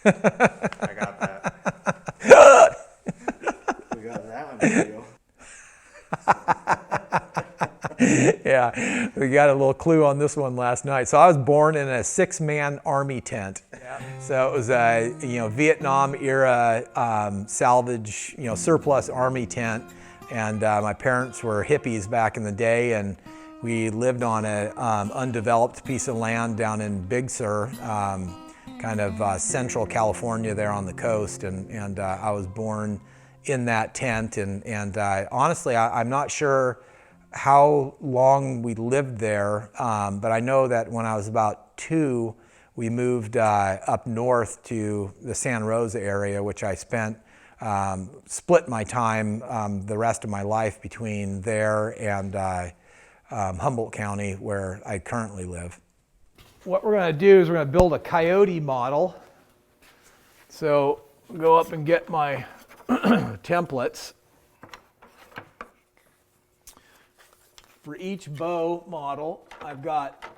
I got that. We got that one material. Yeah, we got a little clue on this one last night. So I was born in a 6-man army tent. Yeah. So it was a Vietnam era salvage, surplus army tent, and my parents were hippies back in the day, and we lived on a undeveloped piece of land down in Big Sur, kind of central California there on the coast, and I was born in that tent, and honestly, I'm not sure how long we lived there, but I know that when I was about 2, we moved up north to the Santa Rosa area, which I spent, split my time the rest of my life between there and Humboldt County, where I currently live. What we're going to do is we're going to build a coyote model. So go up and get my templates. For each bow model, I've got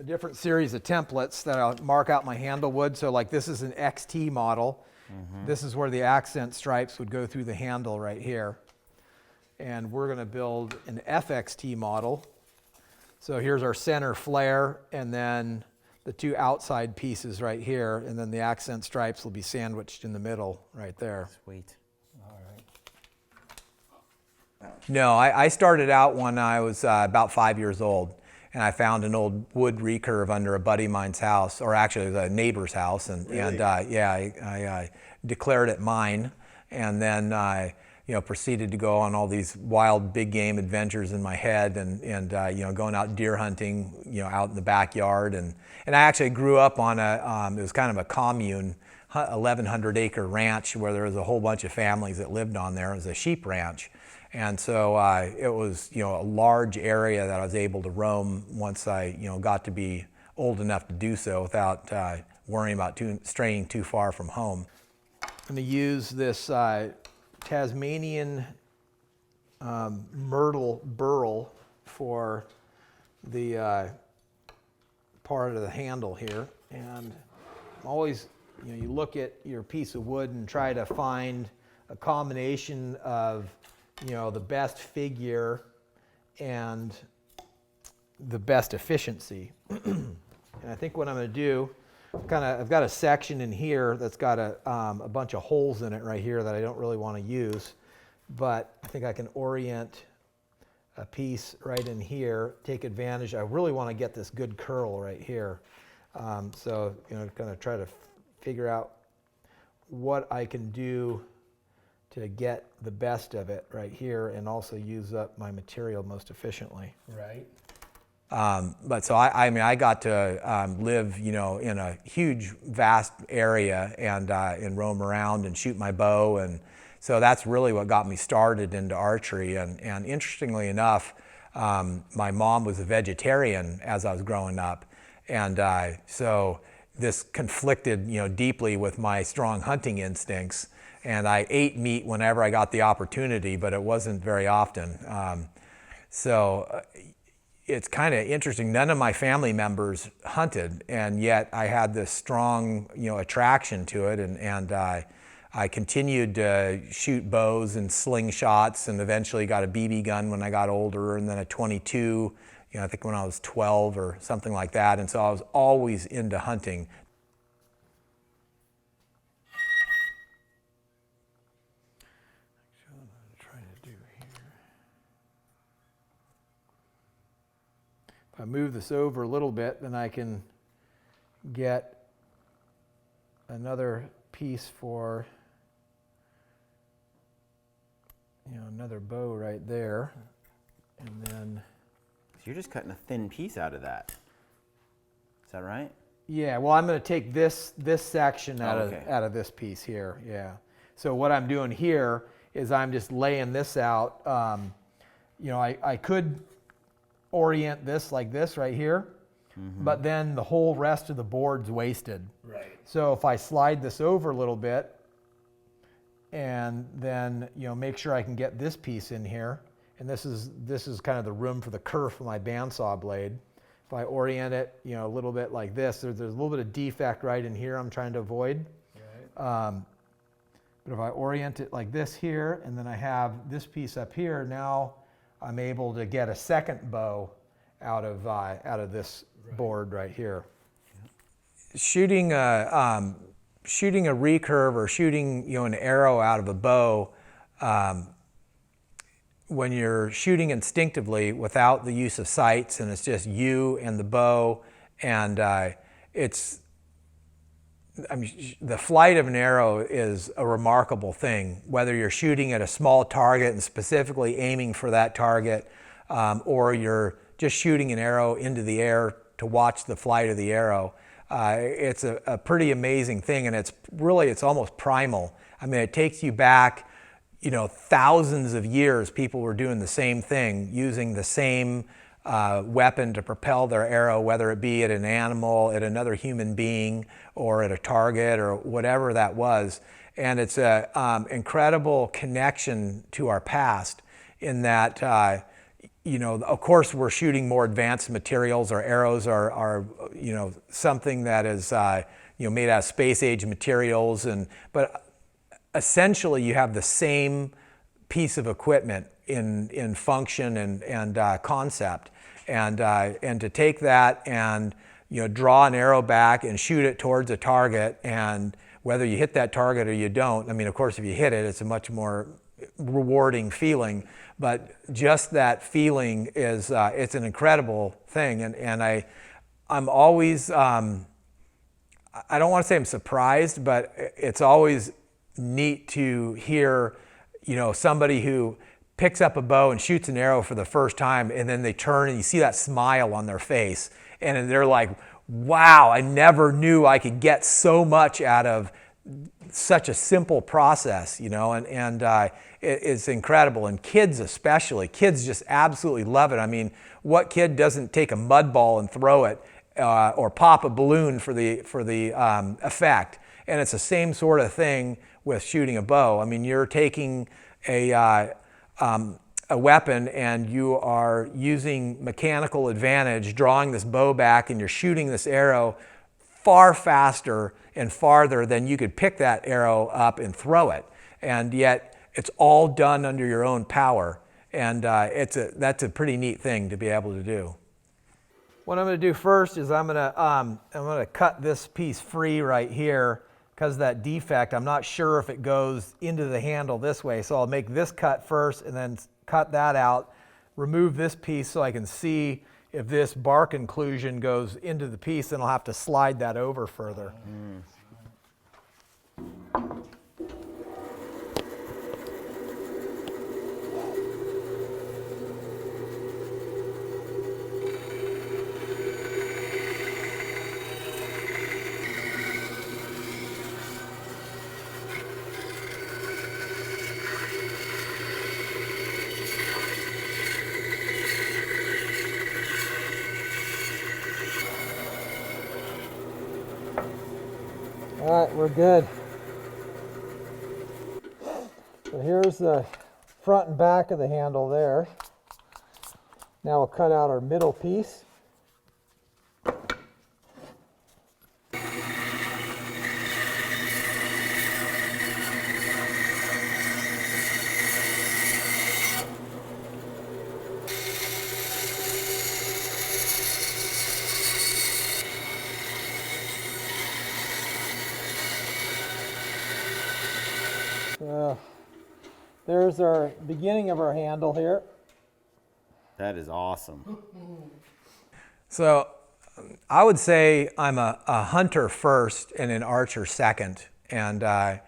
a different series of templates that I'll mark out my handle wood. So like this is an XT model. Mm-hmm. This is where the accent stripes would go through the handle right here. And we're going to build an FXT model. So here's our center flare, and then the 2 outside pieces right here, and then the accent stripes will be sandwiched in the middle right there. Sweet. No, I started out when I was about 5 years old, and I found an old wood recurve under a buddy of mine's house, or actually it was a neighbor's house, and, really? I declared it mine, and then proceeded to go on all these wild big game adventures in my head, and going out deer hunting, out in the backyard, and I actually grew up on it was kind of a commune, 1,100 acre ranch where there was a whole bunch of families that lived on there. It was a sheep ranch. And so it was, a large area that I was able to roam once I, got to be old enough to do so without worrying about straying too far from home. I'm going to use this Tasmanian myrtle burl for the part of the handle here. And always, you look at your piece of wood and try to find a combination of the best figure and the best efficiency. And I think what I'm going to do, I've got a section in here that's got a bunch of holes in it right here that I don't really want to use, but I think I can orient a piece right in here, take advantage. I really want to get this good curl right here. So, kind of try to figure out what I can do to get the best of it right here and also use up my material most efficiently. Right. But so I got to live, in a huge, vast area and roam around and shoot my bow, and so that's really what got me started into archery. And interestingly enough, my mom was a vegetarian as I was growing up, and so this conflicted, deeply with my strong hunting instincts. And I ate meat whenever I got the opportunity, but it wasn't very often. So it's kind of interesting. None of my family members hunted, and yet I had this strong, attraction to it. And I continued to shoot bows and slingshots, and eventually got a BB gun when I got older, and then a .22. I think when I was 12 or something like that. And so I was always into hunting. If I move this over a little bit, then I can get another piece for, another bow right there. And then... So you're just cutting a thin piece out of that. Is that right? Yeah, well, I'm going to take this section out of this piece here, yeah. So what I'm doing here is I'm just laying this out. I could orient this like this right here, but then the whole rest of the board's wasted. Right. So if I slide this over a little bit and then make sure I can get this piece in here, and this is kind of the room for the kerf of my bandsaw blade. If if I orient it, you know, a little bit like this, there's a little bit of defect right in here I'm trying to avoid. Right. But if I orient it like this here, and then I have this piece up here, now I'm able to get a second bow out of this board right here. Shooting a recurve or shooting, you know, an arrow out of a bow, when you're shooting instinctively without the use of sights and it's just you and the bow, and the flight of an arrow is a remarkable thing, whether you're shooting at a small target and specifically aiming for that target, or you're just shooting an arrow into the air to watch the flight of the arrow. It's a pretty amazing thing, and it's almost primal. I mean, it takes you back, you know, thousands of years. People were doing the same thing, using the same weapon to propel their arrow, whether it be at an animal, at another human being, or at a target, or whatever that was. And it's an incredible connection to our past in that, you know, of course we're shooting more advanced materials. Our arrows are you know, something that is, you know, made out of space age materials, but essentially you have the same piece of equipment in function and concept, and to take that and, you know, draw an arrow back and shoot it towards a target, and whether you hit that target or you don't, I mean, of course if you hit it, it's a much more rewarding feeling, but just that feeling is it's an incredible thing. And I'm always I don't want to say I'm surprised, but it's always neat to hear, you know, somebody who picks up a bow and shoots an arrow for the first time, and then they turn and you see that smile on their face, and they're like, wow, I never knew I could get so much out of such a simple process, you know, and it's incredible. And kids especially, kids just absolutely love it. I mean, what kid doesn't take a mud ball and throw it, or pop a balloon for the effect? And it's the same sort of thing with shooting a bow. I mean, you're taking a weapon and you are using mechanical advantage, drawing this bow back, and you're shooting this arrow far faster and farther than you could pick that arrow up and throw it. And yet it's all done under your own power. And that's a pretty neat thing to be able to do. What I'm going to do first is I'm going to cut this piece free right here because of that defect. I'm not sure if it goes into the handle this way, so I'll make this cut first and then cut that out, remove this piece so I can see if this bark inclusion goes into the piece, then I'll have to slide that over further. All right, we're good. So here's the front and back of the handle there. Now we'll cut out our middle piece. There's our beginning of our handle here. That is awesome. So I would say I'm a hunter first and an archer second. And I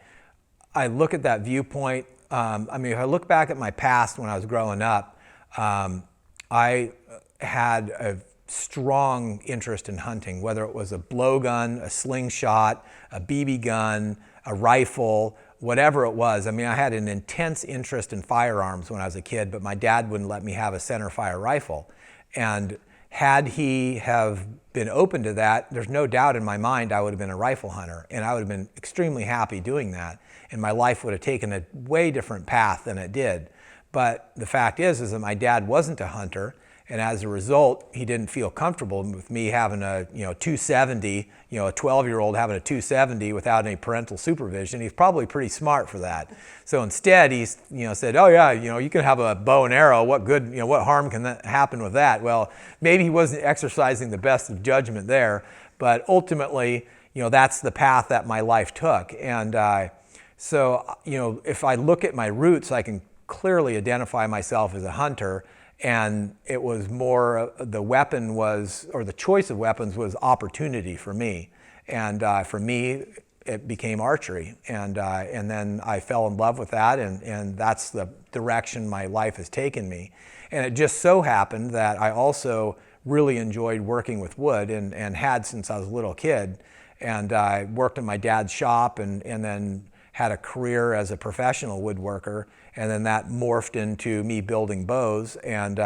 look at that viewpoint. I mean, if I look back at my past when I was growing up, I had a strong interest in hunting, whether it was a blowgun, a slingshot, a BB gun, a rifle, whatever it was. I mean, I had an intense interest in firearms when I was a kid, but my dad wouldn't let me have a center fire rifle. And had he have been open to that, there's no doubt in my mind I would have been a rifle hunter, and I would have been extremely happy doing that, and my life would have taken a way different path than it did. But the fact is that my dad wasn't a hunter, And as a result, he didn't feel comfortable with me having a 270, a 12-year-old having a 270 without any parental supervision. He's probably pretty smart for that. So instead, he said, "Oh yeah, you can have a bow and arrow. What good, what harm can that happen with that?" Well, maybe he wasn't exercising the best of judgment there, but ultimately, that's the path that my life took. And so, if I look at my roots, I can clearly identify myself as a hunter. And it was more, the weapon was, or the choice of weapons was opportunity for me. And for me, it became archery. And then I fell in love with that, and that's the direction my life has taken me. And it just so happened that I also really enjoyed working with wood, and had since I was a little kid. And I worked in my dad's shop, and then had a career as a professional woodworker, and then that morphed into me building bows. And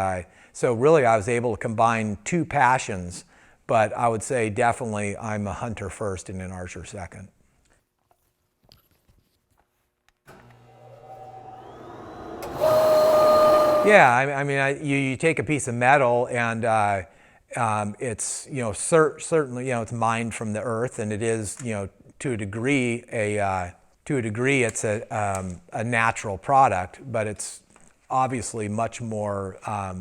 so really I was able to combine two passions, but I would say definitely I'm a hunter first and an archer second. Yeah, I mean, you take a piece of metal, and it's certainly it's mined from the earth, and it is to a degree it's a natural product, but it's obviously much more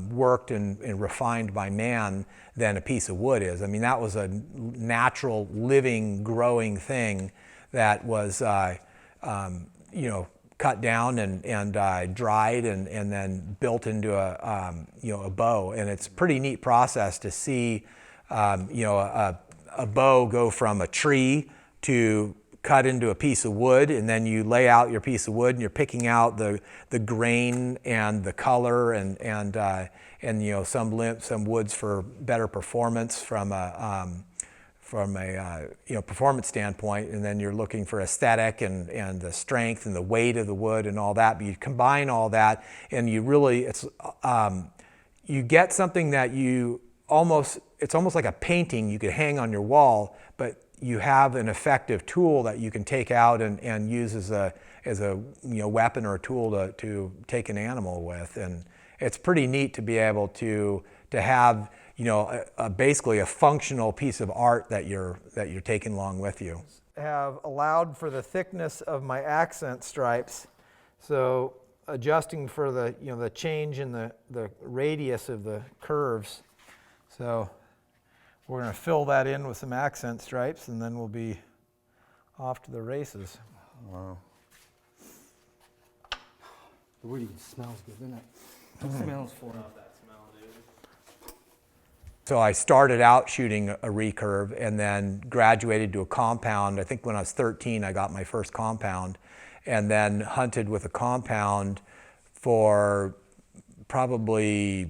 worked and refined by man than a piece of wood is. I mean, that was a natural, living, growing thing that was cut down and dried and then built into a bow. And it's a pretty neat process to see a bow go from a tree to cut into a piece of wood, and then you lay out your piece of wood, and you're picking out the grain and the color and some woods for better performance from a performance standpoint, and then you're looking for aesthetic and the strength and the weight of the wood and all that. But you combine all that, and you really you get something that it's almost like a painting you could hang on your wall, but you have an effective tool that you can take out and use as a weapon or a tool to take an animal with. And it's pretty neat to be able to have basically a functional piece of art that you're taking along with you. Have allowed for the thickness of my accent stripes, so adjusting for the change in the radius of the curves. So we're going to fill that in with some accent stripes, and then we'll be off to the races. Wow. The wood even smells good, doesn't it? It smells for it. So I started out shooting a recurve and then graduated to a compound. I think when I was 13, I got my first compound, and then hunted with a compound for probably,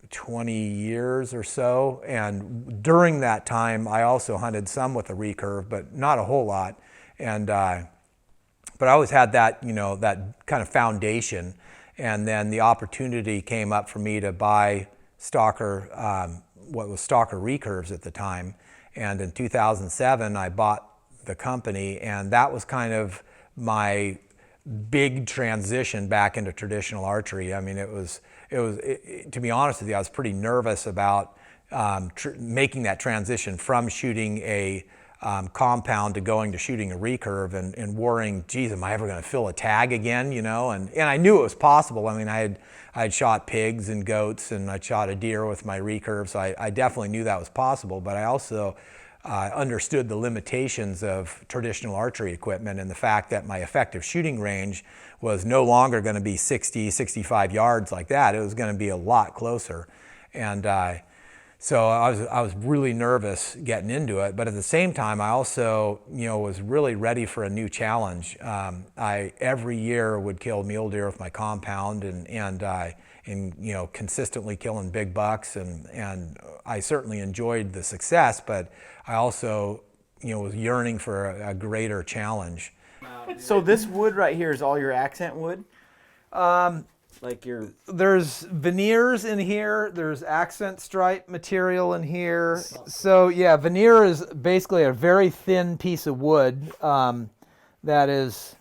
20 years or so. And during that time, I also hunted some with a recurve, but not a whole lot. And but I always had that, that kind of foundation. And then the opportunity came up for me to buy Stalker, what was Stalker recurves at the time. And in 2007, I bought the company, and that was kind of my big transition back into traditional archery. I mean, it was to be honest with you, I was pretty nervous about making that transition from shooting a compound to going to shooting a recurve, and worrying, geez, am I ever going to fill a tag again? And I knew it was possible. I mean, I had shot pigs and goats, and I shot a deer with my recurve, so I definitely knew that was possible. But I also understood the limitations of traditional archery equipment, and the fact that my effective shooting range was no longer going to be 60, 65 yards like that. It was going to be a lot closer. And so I was really nervous getting into it, but at the same time, I also was really ready for a new challenge. I every year would kill mule deer with my compound, and consistently killing big bucks, and I certainly enjoyed the success, but I also was yearning for a greater challenge. So this wood right here is all your accent wood? There's veneers in here, there's accent stripe material in here. So yeah, veneer is basically a very thin piece of wood that is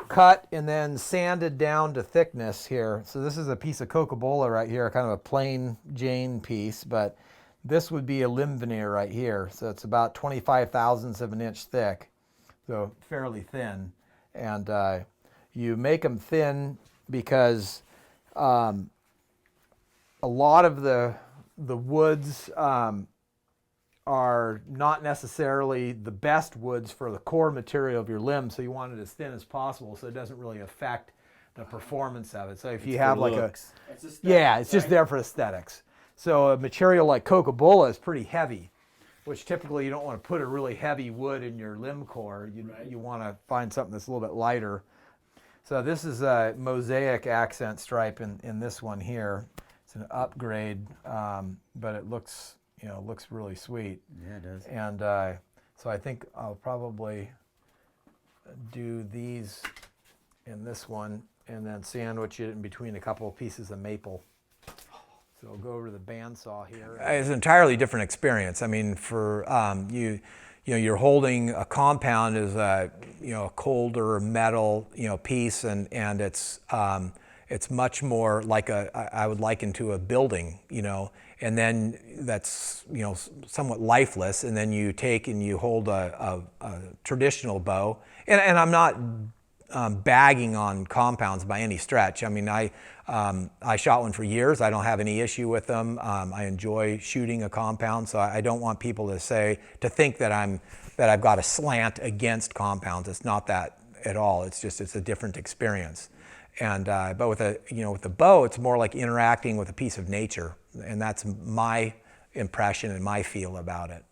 cut and then sanded down to thickness here. So this is a piece of Coca-Cola right here, kind of a plain Jane piece, but this would be a limb veneer right here. So it's about 25 thousandths of an inch thick, so fairly thin. And you make them thin because a lot of the woods are not necessarily the best woods for the core material of your limb, so you want it as thin as possible so it doesn't really affect the performance of it. So if you have like yeah, it's just there for aesthetics. So a material like Coca-Cola is pretty heavy, which typically you don't want to put a really heavy wood in your limb core. You want to find something that's a little bit lighter. So this is a mosaic accent stripe in this one here. It's an upgrade, but it looks really sweet. Yeah, it does. And so I think I'll probably do these in this one and then sandwich it in between a couple of pieces of maple. So I'll go over to the bandsaw here. It's an entirely different experience. I mean, for you're holding a compound as a colder metal piece, and it's much more like I would liken to a building, and then that's somewhat lifeless, and then you take and you hold a traditional bow, and I'm not bagging on compounds by any stretch. I mean, I shot one for years. I don't have any issue with them. I enjoy shooting a compound, so I don't want people to think that I've got a slant against compounds. It's not that at all. It's a different experience. And but with a bow, it's more like interacting with a piece of nature, and that's my impression and my feel about it.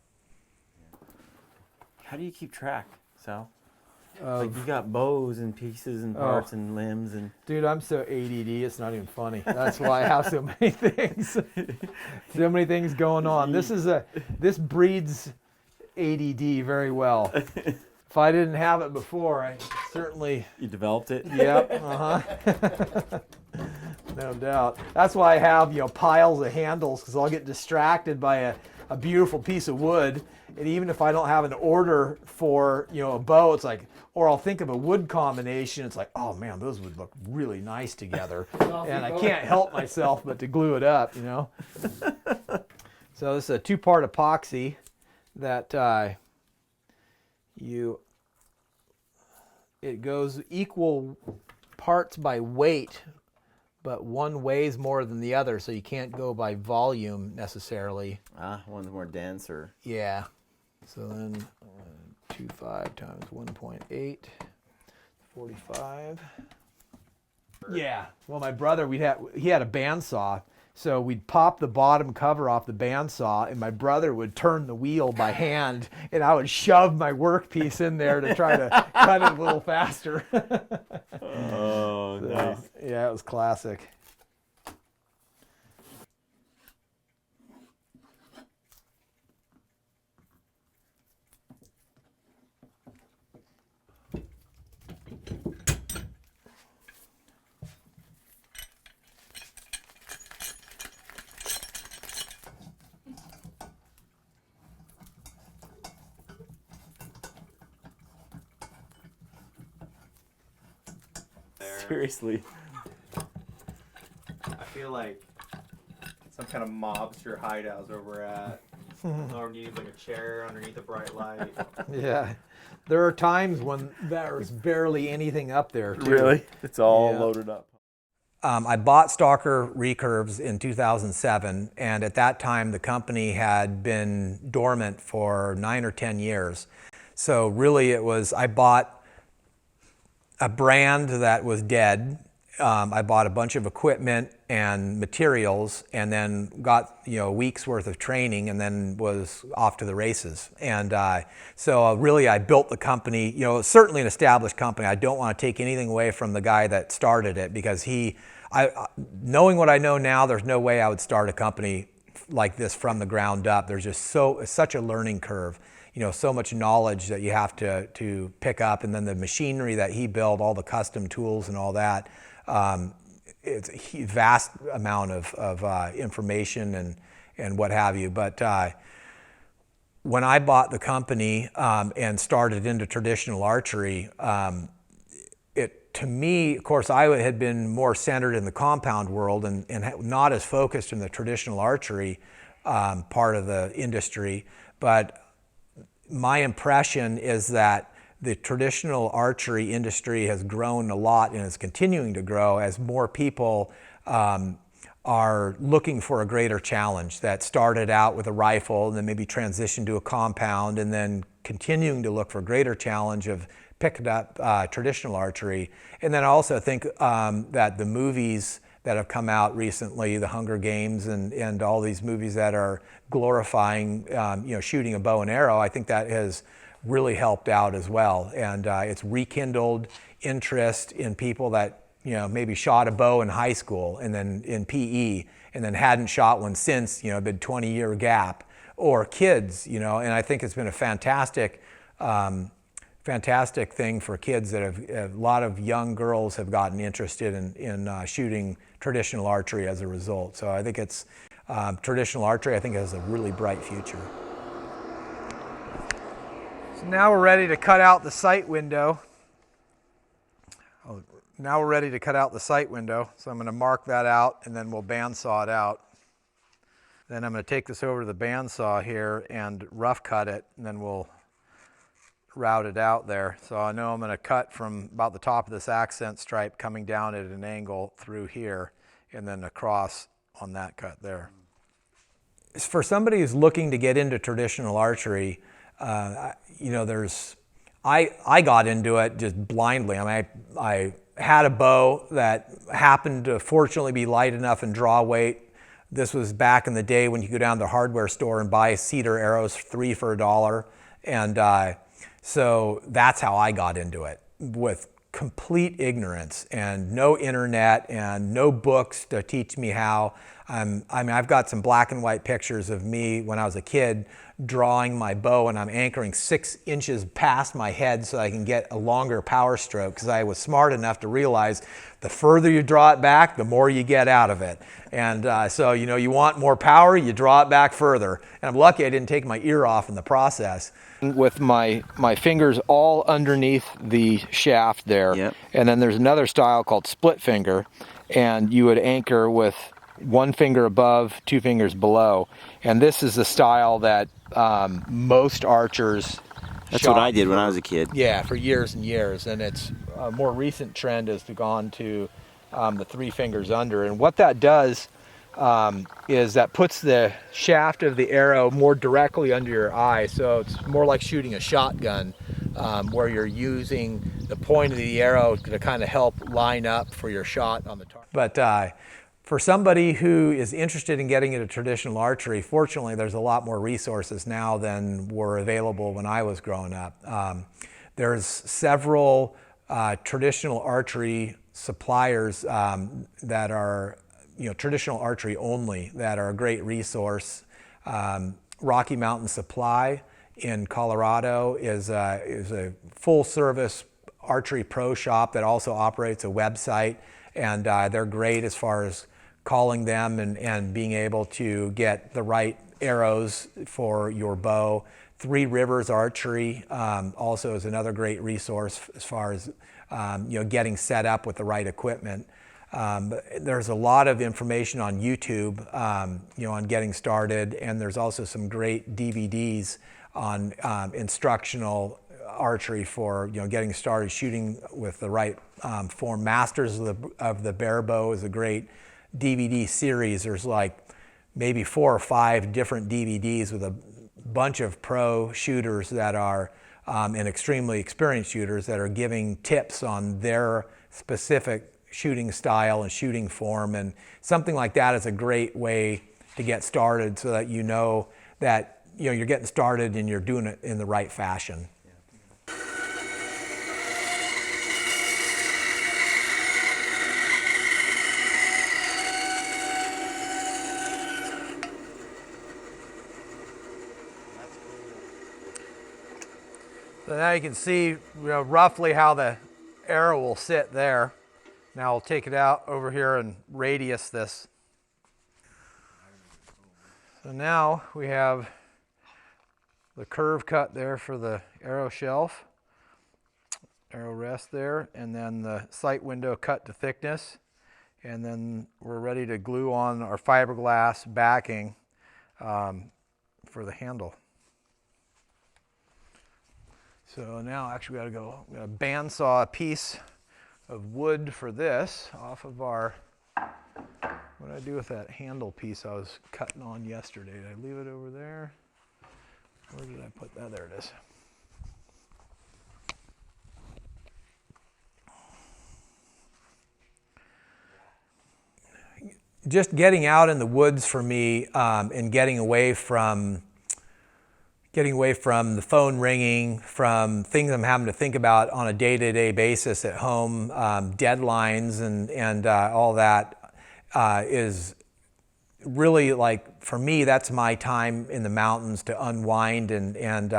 How do you keep track, Sal? Like you got bows and pieces and parts and limbs and. Dude, I'm so ADD. It's not even funny. That's why I have so many things. So many things going on. This breeds ADD very well. If I didn't have it before, I certainly. You developed it. Yep. No doubt. That's why I have piles of handles, because I'll get distracted by a beautiful piece of wood, and even if I don't have an order for a bow, it's like, or I'll think of a wood combination. It's like, oh man, those would look really nice together, and I can't help myself but to glue it up. So this is a 2-part epoxy that it goes equal parts by weight, but one weighs more than the other, so you can't go by volume necessarily. One's more dense or. Yeah. So then 2.5 times 1.8, 45. Yeah. Well, my brother, he had a bandsaw, so we'd pop the bottom cover off the bandsaw, and my brother would turn the wheel by hand, and I would shove my workpiece in there to try to cut it a little faster. Oh, So, nice. yeah, it was classic. Seriously. I feel like some kind of mobster hideout is where we're at. Or we need like a chair underneath a bright light. Yeah. There are times when there's barely anything up there, too. Really? It's all Yeah. loaded up. I bought Stalker recurves in 2007, and at that time the company had been dormant for 9 or 10 years. So really I bought a brand that was dead. I bought a bunch of equipment and materials, and then got a week's worth of training, and then was off to the races. And so really I built the company, certainly an established company. I don't want to take anything away from the guy that started it, because knowing what I know now, there's no way I would start a company like this from the ground up. There's just such a learning curve. So much knowledge that you have to pick up, and then the machinery that he built, all the custom tools and all that. It's a vast amount of information and what have you. But when I bought the company and started into traditional archery, it to me, of course, I had been more centered in the compound world and not as focused in the traditional archery part of the industry. But my impression is that the traditional archery industry has grown a lot and is continuing to grow as more people are looking for a greater challenge, that started out with a rifle and then maybe transitioned to a compound and then continuing to look for greater challenge of picking up traditional archery. And then I also think that the movies that have come out recently, the Hunger Games and all these movies that are glorifying shooting a bow and arrow, I think that has really helped out as well. And it's rekindled interest in people that maybe shot a bow in high school and then in PE and then hadn't shot one since, been 20-year gap, or kids, and I think it's been a fantastic thing for kids that a lot of young girls have gotten interested in shooting traditional archery as a result. So I think it's traditional archery, I think, has a really bright future. So now we're ready to cut out the sight window. Now we're ready to cut out the sight window, so I'm going to mark that out and then we'll bandsaw it out. Then I'm going to take this over to the bandsaw here and rough cut it, and then we'll route it out there. So I know I'm going to cut from about the top of this accent stripe coming down at an angle through here and then across on that cut there. For somebody who's looking to get into traditional archery, I got into it just blindly. I had a bow that happened to fortunately be light enough and draw weight. This was back in the day when you could go down to the hardware store and buy cedar arrows, 3 for $1. And so that's how I got into it, with complete ignorance and no internet and no books to teach me how. I've got some black and white pictures of me when I was a kid drawing my bow, and I'm anchoring 6 inches past my head so I can get a longer power stroke, because I was smart enough to realize the further you draw it back, the more you get out of it. And so, you want more power, you draw it back further. And I'm lucky I didn't take my ear off in the process. With my fingers all underneath the shaft there. Yep. And then there's another style called split finger, and you would anchor with 1 finger above, 2 fingers below. And this is the style that most archers That's what I did when I was a kid. Yeah, for years and years. And it's a more recent trend has gone to the 3 fingers under. And what that does is that puts the shaft of the arrow more directly under your eye. So it's more like shooting a shotgun, where you're using the point of the arrow to kind of help line up for your shot on the target. But for somebody who is interested in getting into traditional archery, fortunately, there's a lot more resources now than were available when I was growing up. There's several traditional archery suppliers that are traditional archery only, that are a great resource. Rocky Mountain Supply in Colorado is a full-service archery pro shop that also operates a website, and they're great as far as calling them and being able to get the right arrows for your bow. Three Rivers Archery also is another great resource as far as getting set up with the right equipment. There's a lot of information on YouTube, on getting started, and there's also some great DVDs on instructional archery for getting started shooting with the right form. Masters of the Bear Bow is a great DVD series. There's like maybe 4 or 5 different DVDs with a bunch of pro shooters that are and extremely experienced shooters that are giving tips on their specific shooting style and shooting form, and something like that is a great way to get started, so that that you're getting started and you're doing it in the right fashion. So now you can see roughly how the arrow will sit there. Now I'll take it out over here and radius this. So now we have the curve cut there for the arrow shelf. arrow rest there, and then the sight window cut to thickness. And then we're ready to glue on our fiberglass backing for the handle. So now actually we gotta bandsaw a piece of wood for this off of our, what did I do with that handle piece I was cutting on yesterday? Did I leave it over there? Where did I put that? There it is. Just getting out in the woods for me and getting away from the phone ringing, from things I'm having to think about on a day-to-day basis at home, deadlines and all that is really, like, for me, that's my time in the mountains to unwind and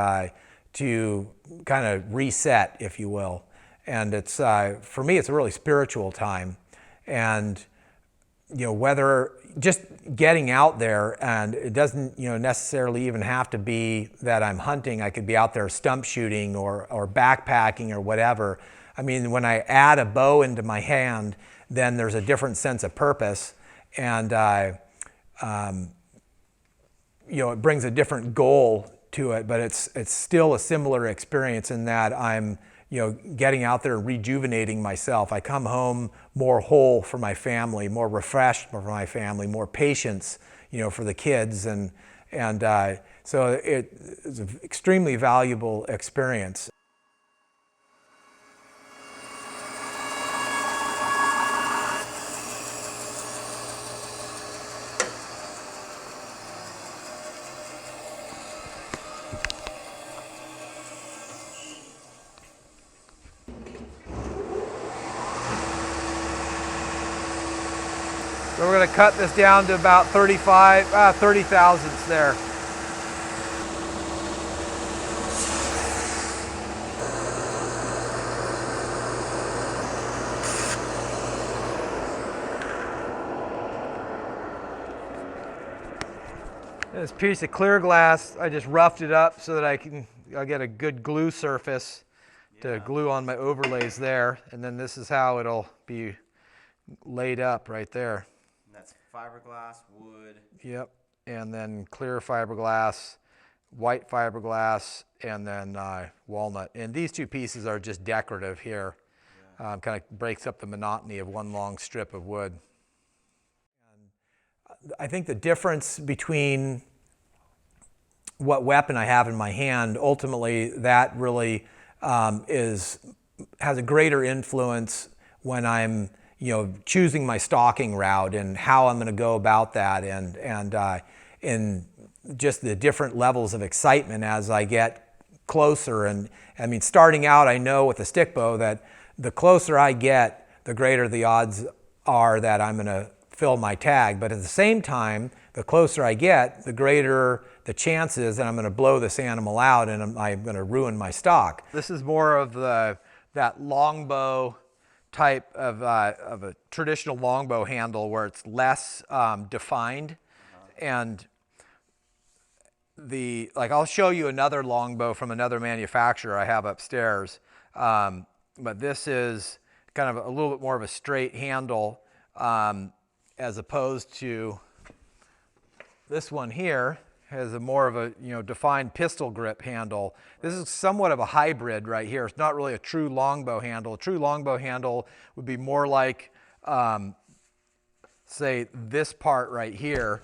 to kind of reset, if you will. And it's for me, it's a really spiritual time. And whether just getting out there, and it doesn't necessarily even have to be that I'm hunting. I could be out there stump shooting or backpacking or whatever. I mean, when I add a bow into my hand, then there's a different sense of purpose, and it brings a different goal to it. But it's still a similar experience in that I'm getting out there, rejuvenating myself. I come home more whole for my family, more refreshed for my family, more patience, for the kids, and so it's an extremely valuable experience. So we're going to cut this down to about 30 thousandths there. This piece of clear glass, I just roughed it up so that I'll get a good glue surface to glue on my overlays there. And then this is how it'll be laid up right there. That's fiberglass, wood. Yep, and then clear fiberglass, white fiberglass, and then walnut. And these two pieces are just decorative here. Yeah. Kind of breaks up the monotony of one long strip of wood. And I think the difference between what weapon I have in my hand, ultimately that really has a greater influence when I'm choosing my stalking route and how I'm going to go about that, and just the different levels of excitement as I get closer. And I mean, starting out, I know with the stickbow that the closer I get, the greater the odds are that I'm going to fill my tag. But at the same time, the closer I get, the greater the chances that I'm going to blow this animal out and I'm going to ruin my stock. This is more of that longbow type of a traditional longbow handle where it's less defined. And I'll show you another longbow from another manufacturer I have upstairs. But this is kind of a little bit more of a straight handle as opposed to this one here has a more of a defined pistol grip handle. This is somewhat of a hybrid right here. It's not really a true longbow handle. A true longbow handle would be more like, say, this part right here,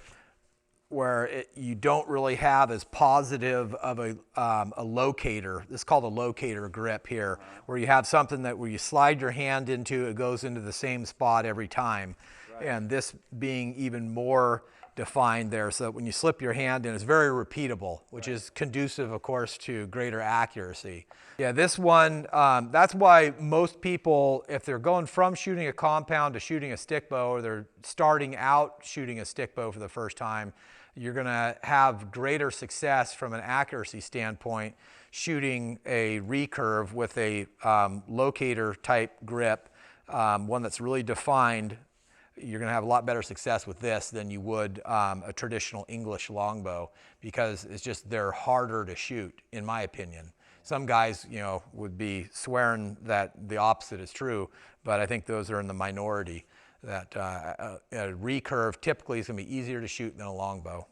where you don't really have as positive of a locator. This is called a locator grip here, where you have something that where you slide your hand into, it goes into the same spot every time. Right. And this being even more defined there, so that when you slip your hand in, it's very repeatable, which is conducive, of course, to greater accuracy. Yeah, this one, that's why most people, if they're going from shooting a compound to shooting a stickbow, or they're starting out shooting a stickbow for the first time, you're going to have greater success from an accuracy standpoint shooting a recurve with a locator type grip, one that's really defined. You're going to have a lot better success with this than you would a traditional English longbow, because it's just, they're harder to shoot, in my opinion. Some guys, would be swearing that the opposite is true, but I think those are in the minority, that a recurve typically is going to be easier to shoot than a longbow.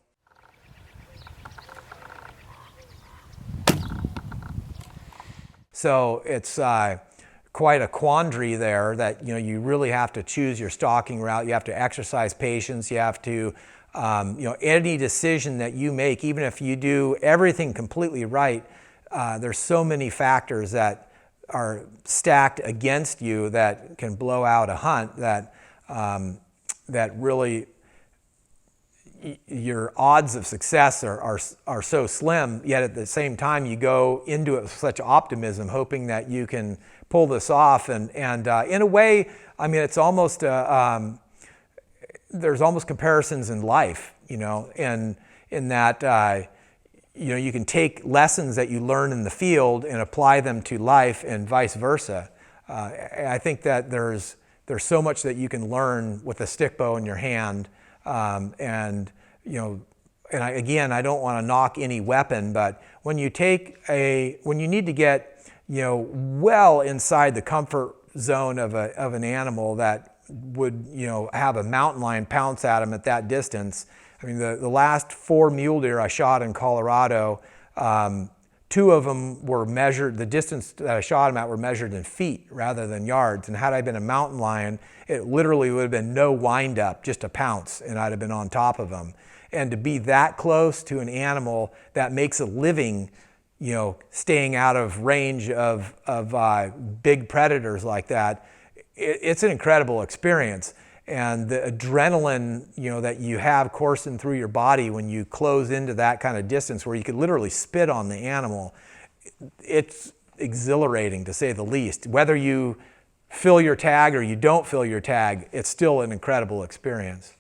So it's quite a quandary there that you really have to choose your stalking route. You have to exercise patience. You have to, any decision that you make, even if you do everything completely right, there's so many factors that are stacked against you that can blow out a hunt, that that really your odds of success are so slim, yet at the same time you go into it with such optimism, hoping that you can pull this off. And in a way, I mean, it's almost, there's almost comparisons in life, in that, you can take lessons that you learn in the field and apply them to life and vice versa. I think that there's so much that you can learn with a stick bow in your hand. And I don't want to knock any weapon, but when you need to get, well inside the comfort zone of an animal that would, have a mountain lion pounce at him at that distance. I mean, the last 4 mule deer I shot in Colorado, 2 of them were measured, the distance that I shot them at were measured in feet rather than yards. And had I been a mountain lion, it literally would have been no wind up, just a pounce, and I'd have been on top of them. And to be that close to an animal that makes a living, staying out of range of big predators like that, it's an incredible experience. And the adrenaline, that you have coursing through your body when you close into that kind of distance where you could literally spit on the animal, it's exhilarating to say the least. Whether you fill your tag or you don't fill your tag, it's still an incredible experience.